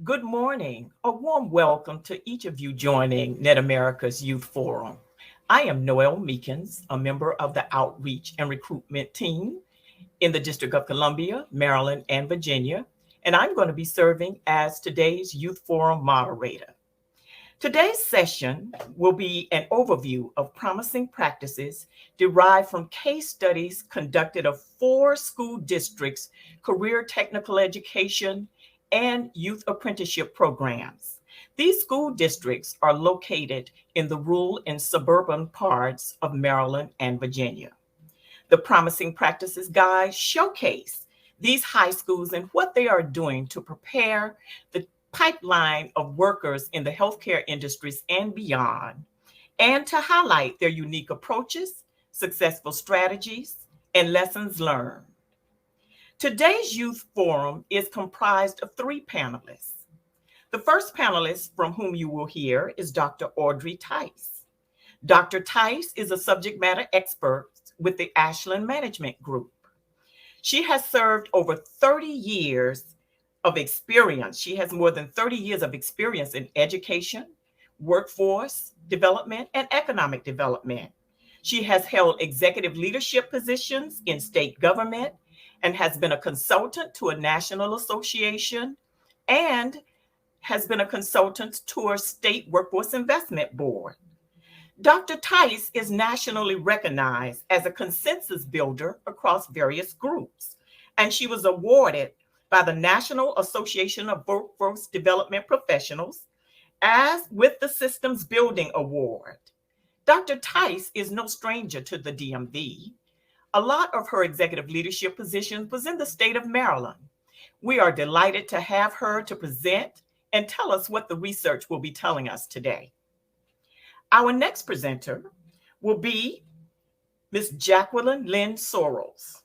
Good morning. A warm welcome to each of you joining net.America's Youth Forum. I am Noel Meekins, a member of the Outreach and Recruitment Team in the District of Columbia, Maryland, and Virginia, and I'm going to be serving as today's Youth Forum moderator. Today's session will be an overview of promising practices derived from case studies conducted of 4 school districts' career technical education and youth apprenticeship programs. These school districts are located in the rural and suburban parts of Maryland and Virginia. The Promising Practices Guide showcase these high schools and what they are doing to prepare the pipeline of workers in the healthcare industries and beyond, and to highlight their unique approaches, successful strategies, and lessons learned. Today's Youth Forum is comprised of 3 panelists. The first panelist from whom you will hear is Dr. Audrey Tice. Dr. Tice is a subject matter expert with the Ashland Management Group. She has served over 30 years of experience. She has more than 30 years of experience in education, workforce development, and economic development. She has held executive leadership positions in state government and has been a consultant to a national association and has been a consultant to a state workforce investment board. Dr. Tice is nationally recognized as a consensus builder across various groups, and she was awarded by the National Association of Workforce Development Professionals as with the Systems Building Award. Dr. Tice is no stranger to the DMV. A lot of her executive leadership positions was in the state of Maryland. We are delighted to have her to present and tell us what the research will be telling us today. Our next presenter will be Ms. Jacqueline Lynn Sorrells.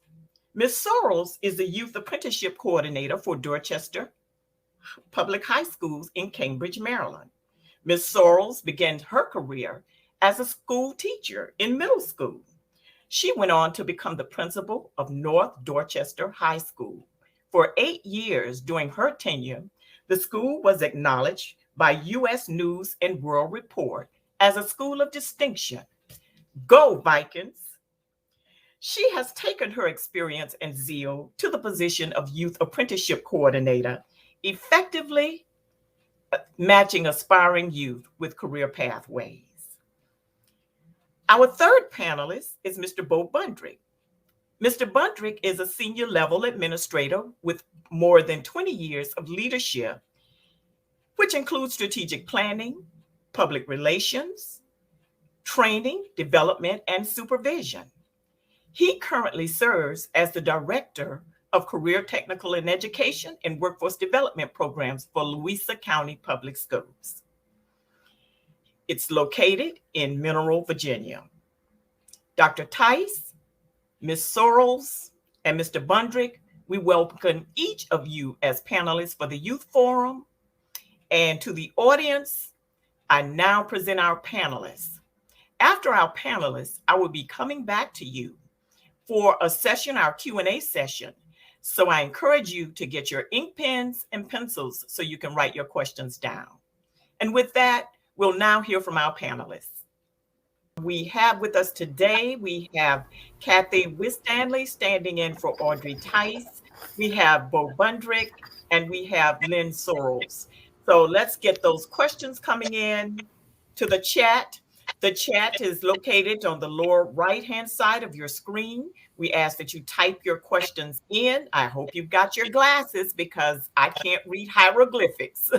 Ms. Sorrells is the Youth Apprenticeship Coordinator for Dorchester Public High Schools in Cambridge, Maryland. Ms. Sorrells began her career as a school teacher in middle school. She went on to become the principal of North Dorchester High School. For 8 years during her tenure, the school was acknowledged by U.S. News and World Report as a school of distinction. Go Vikings! She has taken her experience and zeal to the position of Youth Apprenticeship Coordinator, effectively matching aspiring youth with career pathways. Our third panelist is Mr. Bo Bundrick. Mr. Bundrick is a senior level administrator with more than 20 years of leadership, which includes strategic planning, public relations, training, development, and supervision. He currently serves as the Director of Career Technical and Education and Workforce Development Programs for Louisa County Public Schools. It's located in Mineral, Virginia. Dr. Tice, Ms. Sorrells, and Mr. Bundrick, we welcome each of you as panelists for the Youth Forum. And to the audience, I now present our panelists. After our panelists, I will be coming back to you for a session, our Q&A session. So I encourage you to get your ink pens and pencils so you can write your questions down. And with that, we'll now hear from our panelists. We have with us today, we have Kathy Wistanley standing in for Audrey Tice. We have Bo Bundrick, and we have Lynn Sorrells. So let's get those questions coming in to the chat. The chat is located on the lower right-hand side of your screen. We ask that you type your questions in. I hope you've got your glasses because I can't read hieroglyphics.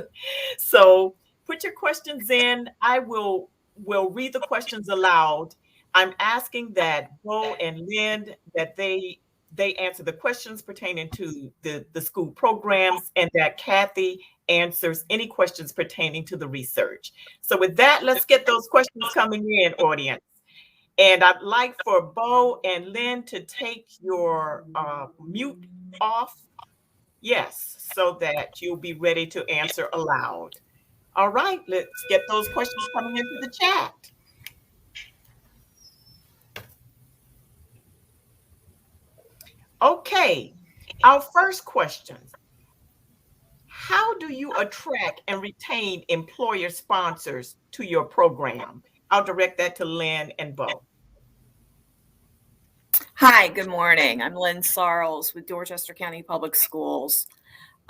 So put your questions in. I will read the questions aloud. I'm asking that Bo and Lynn, that they answer the questions pertaining to the school programs, and that Kathy answers any questions pertaining to the research. So with that, let's get those questions coming in, audience. And I'd like for Bo and Lynn to take your mute off. Yes, so that you'll be ready to answer aloud. All right, let's get those questions coming into the chat. Okay, our first question. How do you attract and retain employer sponsors to your program? I'll direct that to Lynn and Bo. Hi, good morning. I'm Lynn Sarles with Dorchester County Public Schools.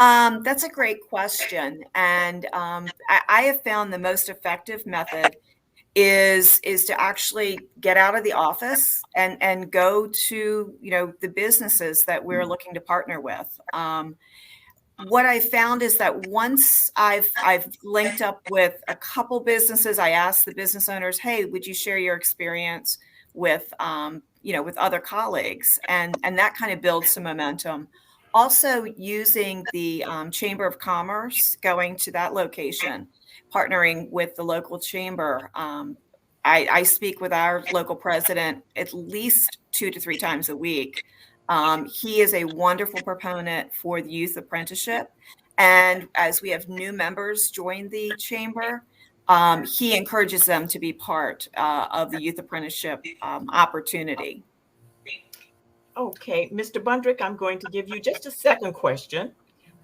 That's a great question, and I have found the most effective method is to actually get out of the office and go to the businesses that we're looking to partner with. What I found is that once I've linked up with a couple businesses, I asked the business owners, "Hey, would you share your experience with with other colleagues?" And that kind of builds some momentum. Also, using the Chamber of Commerce, going to that location, partnering with the local chamber. I speak with our local president at least 2 to 3 times a week. He is a wonderful proponent for the Youth Apprenticeship. And as we have new members join the chamber, he encourages them to be part of the Youth Apprenticeship opportunity. Okay, Mr. Bundrick, I'm going to give you just a second question.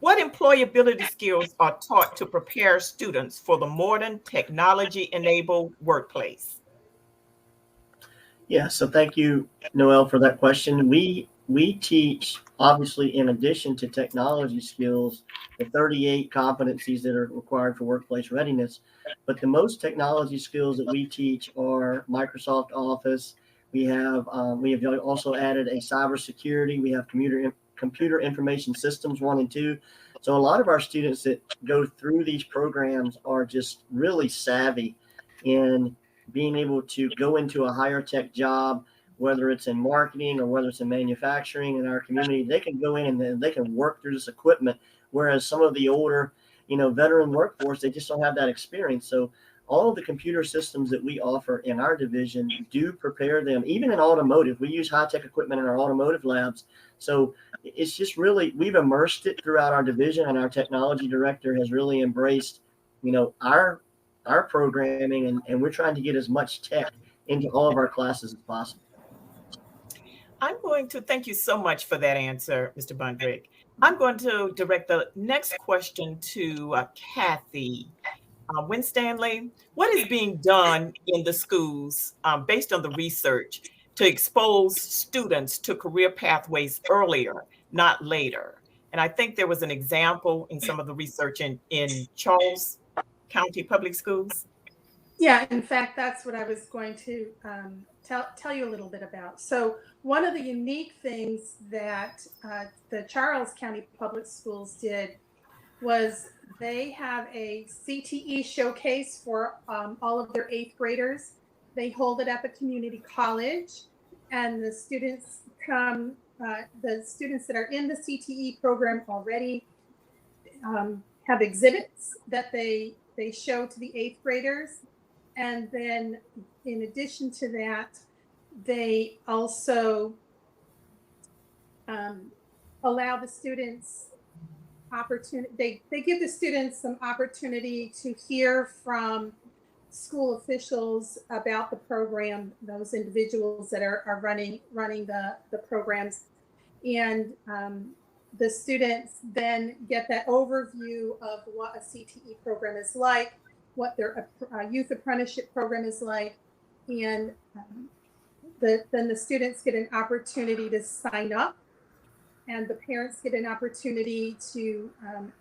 What employability skills are taught to prepare students for the modern technology-enabled workplace? Yeah, so thank you, Noel, for that question. We teach, obviously, in addition to technology skills, the 38 competencies that are required for workplace readiness. But the most technology skills that we teach are Microsoft Office. We have also added a cybersecurity. We have computer information systems 1 and 2. So a lot of our students that go through these programs are just really savvy in being able to go into a higher tech job, whether it's in marketing or whether it's in manufacturing in our community. They can go in and then they can work through this equipment. Whereas some of the older, veteran workforce, they just don't have that experience. So all of the computer systems that we offer in our division do prepare them, even in automotive. We use high tech equipment in our automotive labs. So it's just really, we've immersed it throughout our division, and our technology director has really embraced, our programming, and we're trying to get as much tech into all of our classes as possible. I'm going to thank you so much for that answer, Mr. Bundrick. I'm going to direct the next question to Kathy Winstanley. What is being done in the schools based on the research to expose students to career pathways earlier, not later? And I think there was an example in some of the research in Charles County Public Schools. Yeah, in fact, that's what I was going to tell you a little bit about. So one of the unique things that the Charles County Public Schools did was they have a CTE showcase for all of their 8th graders. They hold it at the community college, and the students come, the students that are in the CTE program already have exhibits that they show to the 8th graders. And then in addition to that, they also allow the students opportunity. They give the students some opportunity to hear from school officials about the program, those individuals that are running the programs. And the students then get that overview of what a CTE program is like, what their youth apprenticeship program is like, and then the students get an opportunity to sign up, and the parents get an opportunity to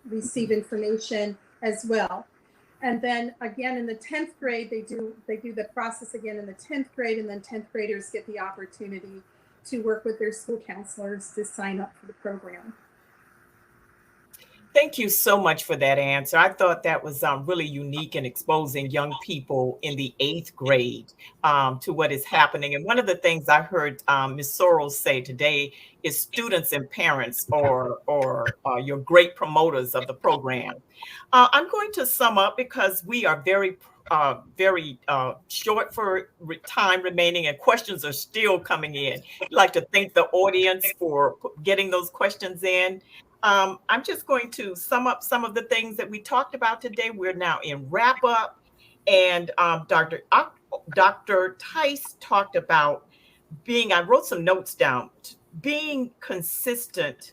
receive information as well. And then again in the 10th grade, they do the process again in the 10th grade, and then 10th graders get the opportunity to work with their school counselors to sign up for the program. Thank you so much for that answer. I thought that was really unique in exposing young people in the 8th grade to what is happening. And one of the things I heard Ms. Sorrells say today is students and parents or your great promoters of the program. I'm going to sum up because we are very short for time remaining, and questions are still coming in. I'd like to thank the audience for getting those questions in. I'm just going to sum up some of the things that we talked about today. We're now in wrap up, and Dr. Tice talked about I wrote some notes down, being consistent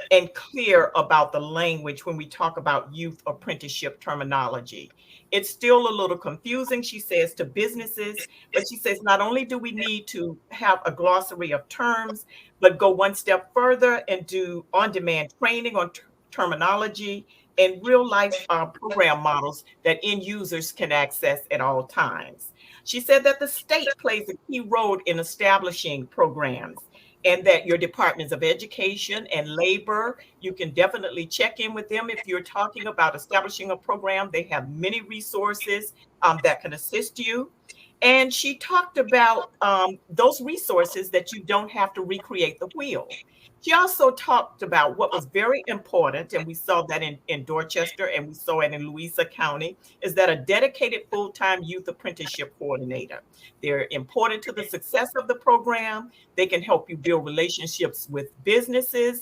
and clear about the language when we talk about youth apprenticeship terminology. It's still a little confusing, she says, to businesses, but she says not only do we need to have a glossary of terms, but go one step further and do on-demand training on terminology and real life program models that end users can access at all times. She said that the state plays a key role in establishing programs and that your departments of education and labor, you can definitely check in with them if you're talking about establishing a program. They have many resources that can assist you. And she talked about those resources that you don't have to recreate the wheel. She also talked about what was very important, and we saw that in Dorchester and we saw it in Louisa County, is that a dedicated full-time youth apprenticeship coordinator. They're important to the success of the program. They can help you build relationships with businesses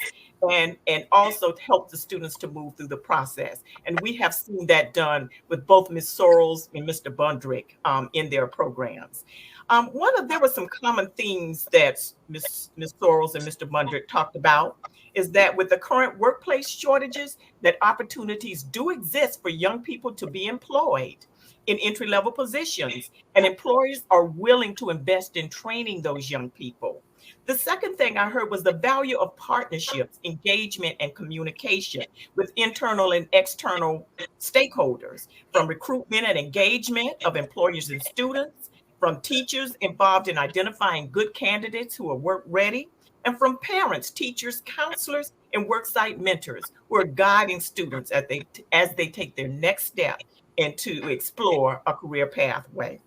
and also help the students to move through the process. And we have seen that done with both Ms. Sorrells and Mr. Bundrick in their programs. There were some common themes that Ms. Sorrells and Mr. Bundrick talked about is that with the current workplace shortages, that opportunities do exist for young people to be employed in entry-level positions, and employers are willing to invest in training those young people. The second thing I heard was the value of partnerships, engagement, and communication with internal and external stakeholders, from recruitment and engagement of employers and students, from teachers involved in identifying good candidates who are work ready, and from parents, teachers, counselors, and worksite mentors who are guiding students as they take their next step and to explore a career pathway.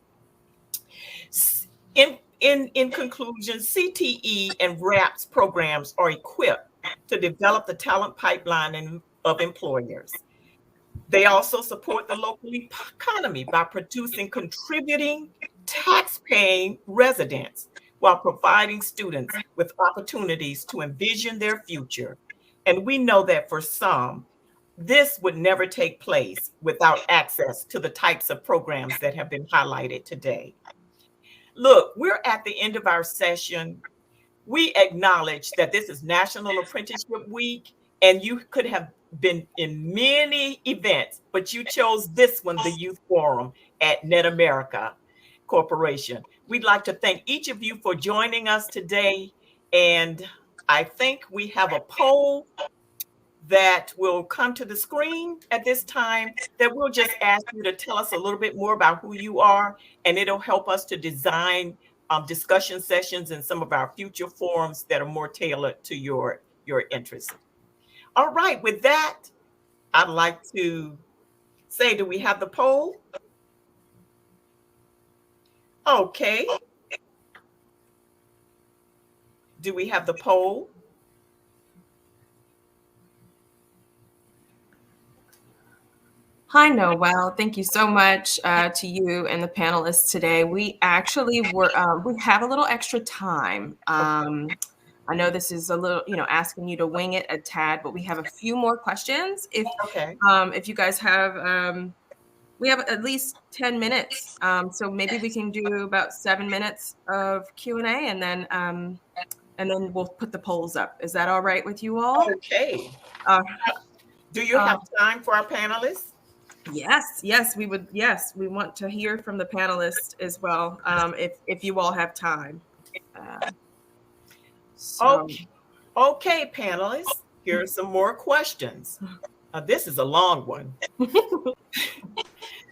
In conclusion, CTE and RAPS programs are equipped to develop the talent pipeline of employers. They also support the local economy by producing contributing, tax-paying residents while providing students with opportunities to envision their future. And we know that for some, this would never take place without access to the types of programs that have been highlighted today. Look, we're at the end of our session. We acknowledge that this is National Apprenticeship Week, and you could have been in many events, but you chose this one, the Youth Forum at net.America Corporation. We'd like to thank each of you for joining us today. And I think we have a poll that will come to the screen at this time that we'll just ask you to tell us a little bit more about who you are, and it'll help us to design discussion sessions and some of our future forums that are more tailored to your interests. All right, with that, I'd like to say, do we have the poll? Okay. Do we have the poll? Hi, Noel. Thank you so much to you and the panelists today. We actually we have a little extra time. I know this is a little, asking you to wing it a tad, but we have a few more questions. If you guys have, we have at least 10 minutes. So maybe we can do about 7 minutes of Q&A and then we'll put the polls up. Is that all right with you all? Okay. Do you have time for our panelists? Yes, we would. Yes, we want to hear from the panelists as well, if you all have time. Okay, panelists, here are some more questions. This is a long one.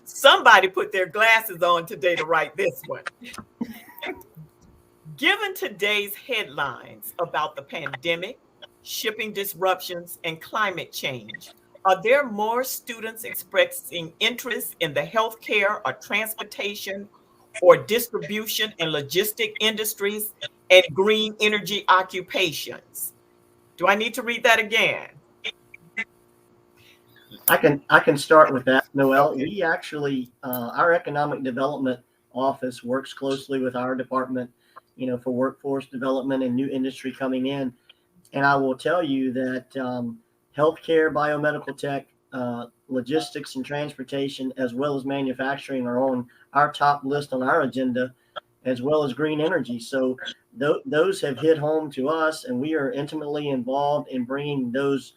Somebody put their glasses on today to write this one. Given today's headlines about the pandemic, shipping disruptions, and climate change, are there more students expressing interest in the healthcare or transportation or distribution and logistic industries and green energy occupations? Do I need to read that again? I can start with that, Noel. We actually, our economic development office works closely with our department, for workforce development and new industry coming in. And I will tell you that healthcare, biomedical tech, logistics and transportation, as well as manufacturing, are on our top list on our agenda as well as green energy. So those have hit home to us, and we are intimately involved in bringing those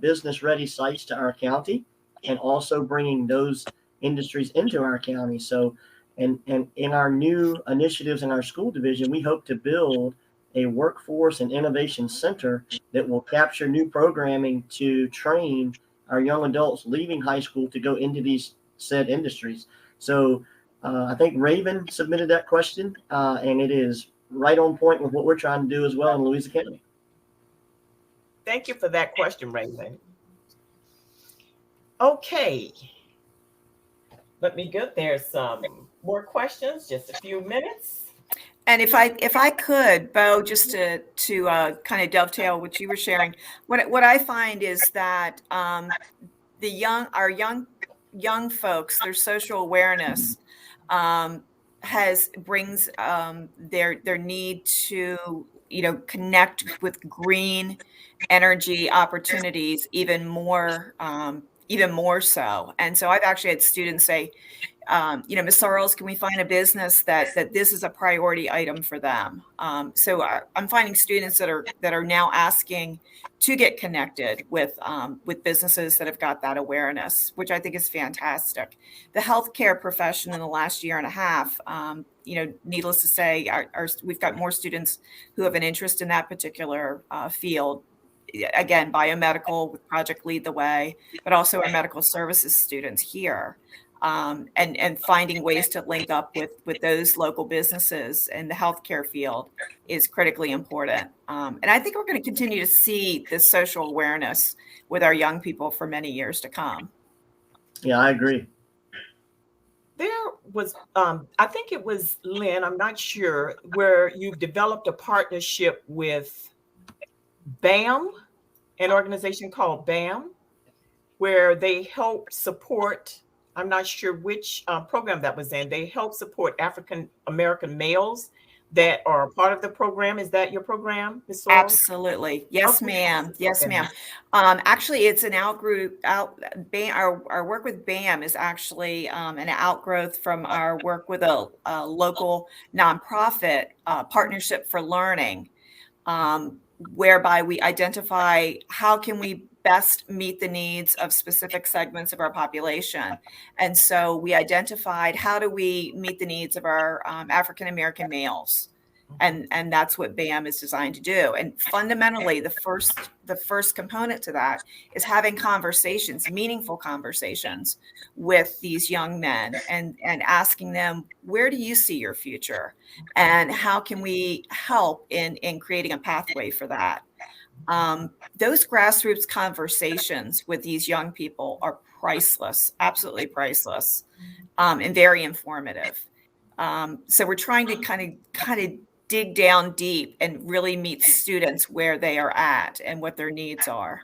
business-ready sites to our county, and also bringing those industries into our county. So, and in our new initiatives in our school division, we hope to build a workforce and innovation center that will capture new programming to train our young adults leaving high school to go into these said industries. So I think Raven submitted that question, and it is right on point with what we're trying to do as well in Louisa County. Thank you for that question, Raven. Okay. Let me get there. Some more questions, just a few minutes. And if I could, Bo, just to kind of dovetail what you were sharing, what I find is that our young folks, their social awareness brings their need to connect with green energy opportunities even more so. And so I've actually had students say, Ms. Sarles, can we find a business that this is a priority item for them? So I'm finding students that are now asking to get connected with businesses that have got that awareness, which I think is fantastic. The healthcare profession in the last year and a half, needless to say, we've got more students who have an interest in that particular field. Again, biomedical with Project Lead the Way, but also our medical services students here. And finding ways to link up with those local businesses in the healthcare field is critically important. And I think we're going to continue to see this social awareness with our young people for many years to come. Yeah, I agree. There was, I think it was Lynn, I'm not sure, where you've developed a partnership with BAM, an organization called BAM, where they help support, I'm not sure which program that was in, they help support African American males that are part of the program. Is that your program, Ms. Sorrell? Absolutely. Yes, Okay. ma'am. Yes, ma'am. Actually, it's an our work with BAM is actually an outgrowth from our work with a local nonprofit, Partnership for Learning, whereby we identify how can we best meet the needs of specific segments of our population. And so we identified how do we meet the needs of our African American males. And that's what BAM is designed to do. And fundamentally, the first component to that is having conversations, meaningful conversations with these young men and asking them, where do you see your future? And how can we help in creating a pathway for that? Those grassroots conversations with these young people are priceless, absolutely priceless, and very informative. So we're trying to kind of dig down deep and really meet students where they are at and what their needs are.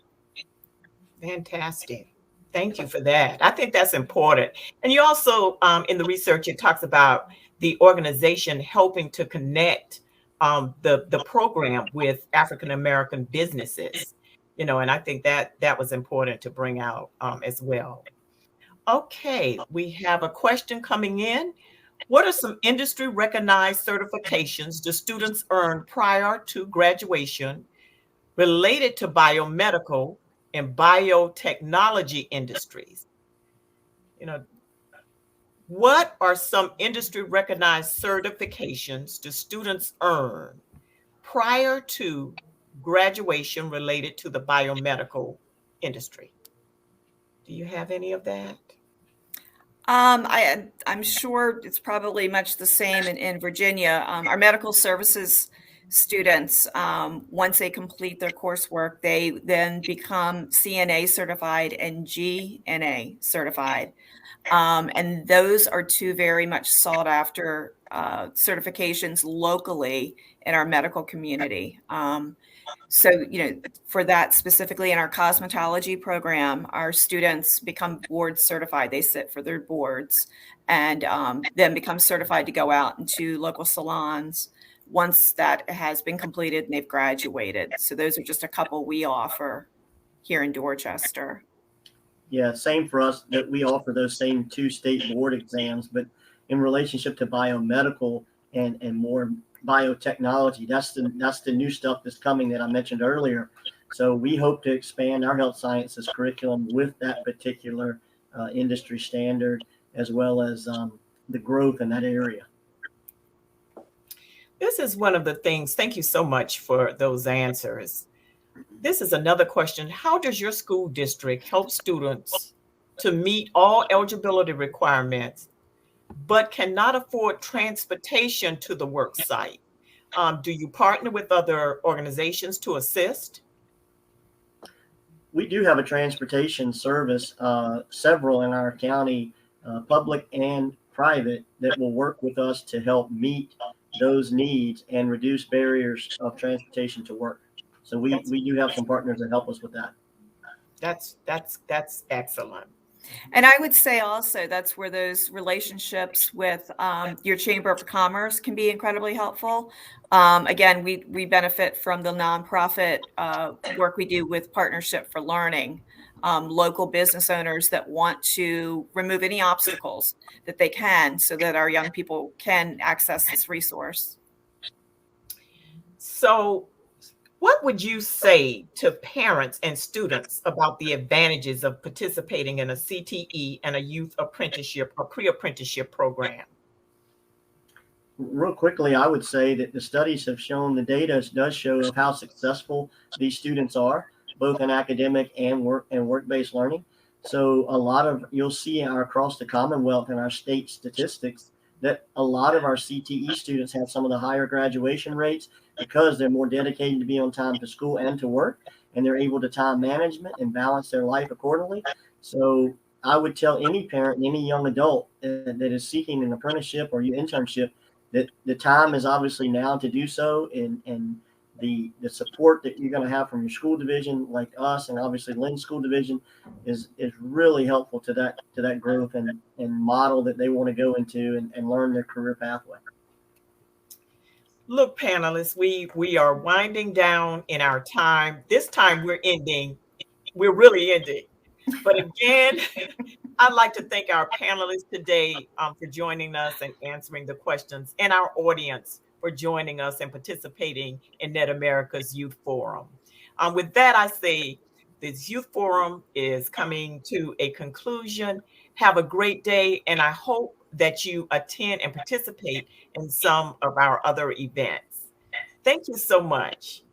Fantastic. Thank you for that. I think that's important. And you also, in the research, it talks about the organization helping to connect the program with African American businesses, and I think that was important to bring out as well. Okay, we have a question coming in. What are some industry recognized certifications do students earn prior to graduation related to biomedical and biotechnology industries? What are some industry recognized certifications do students earn prior to graduation related to the biomedical industry? Do you have any of that? I'm sure it's probably much the same in Virginia. Our medical services students, once they complete their coursework, they then become CNA certified and GNA certified. And those are two very much sought after certifications locally in our medical community. So, for that specifically in our cosmetology program, our students become board certified. They sit for their boards and then become certified to go out into local salons once that has been completed and they've graduated. So those are just a couple we offer here in Dorchester. Yeah, same for us, that we offer those same 2 state board exams, but in relationship to biomedical, and more biotechnology. That's the new stuff that's coming that I mentioned earlier. So we hope to expand our health sciences curriculum with that particular industry standard, as well as the growth in that area. This is one of the things, thank you so much for those answers. This is another question. How does your school district help students to meet all eligibility requirements, but cannot afford transportation to the work site? Do you partner with other organizations to assist? We do have a transportation service, several in our county, public and private, that will work with us to help meet those needs and reduce barriers of transportation to work. So we do have some partners that help us with that. That's excellent. And I would say also that's where those relationships with your Chamber of Commerce can be incredibly helpful. Again, we benefit from the nonprofit work we do with Partnership for Learning, local business owners that want to remove any obstacles that they can so that our young people can access this resource. So, what would you say to parents and students about the advantages of participating in a CTE and a youth apprenticeship or pre-apprenticeship program? Real quickly, I would say that the studies have shown, the data does show of how successful these students are, both in academic and work-based learning. So a lot of, you'll see across the Commonwealth and our state statistics that a lot of our CTE students have some of the higher graduation rates because they're more dedicated to be on time to school and to work, and they're able to time management and balance their life accordingly. So I would tell any parent and any young adult that is seeking an apprenticeship or internship that the time is obviously now to do so, and the support that you're going to have from your school division, like us, and obviously Lynn's school division, is really helpful to that growth and model that they want to go into and learn their career pathway. Look, panelists, we are winding down in our time. This time we're ending. We're really ending. But again, I'd like to thank our panelists today for joining us and answering the questions, and our audience for joining us and participating in net.America's Youth Forum. With that, I say this Youth Forum is coming to a conclusion. Have a great day, and I hope that you attend and participate in some of our other events. Thank you so much.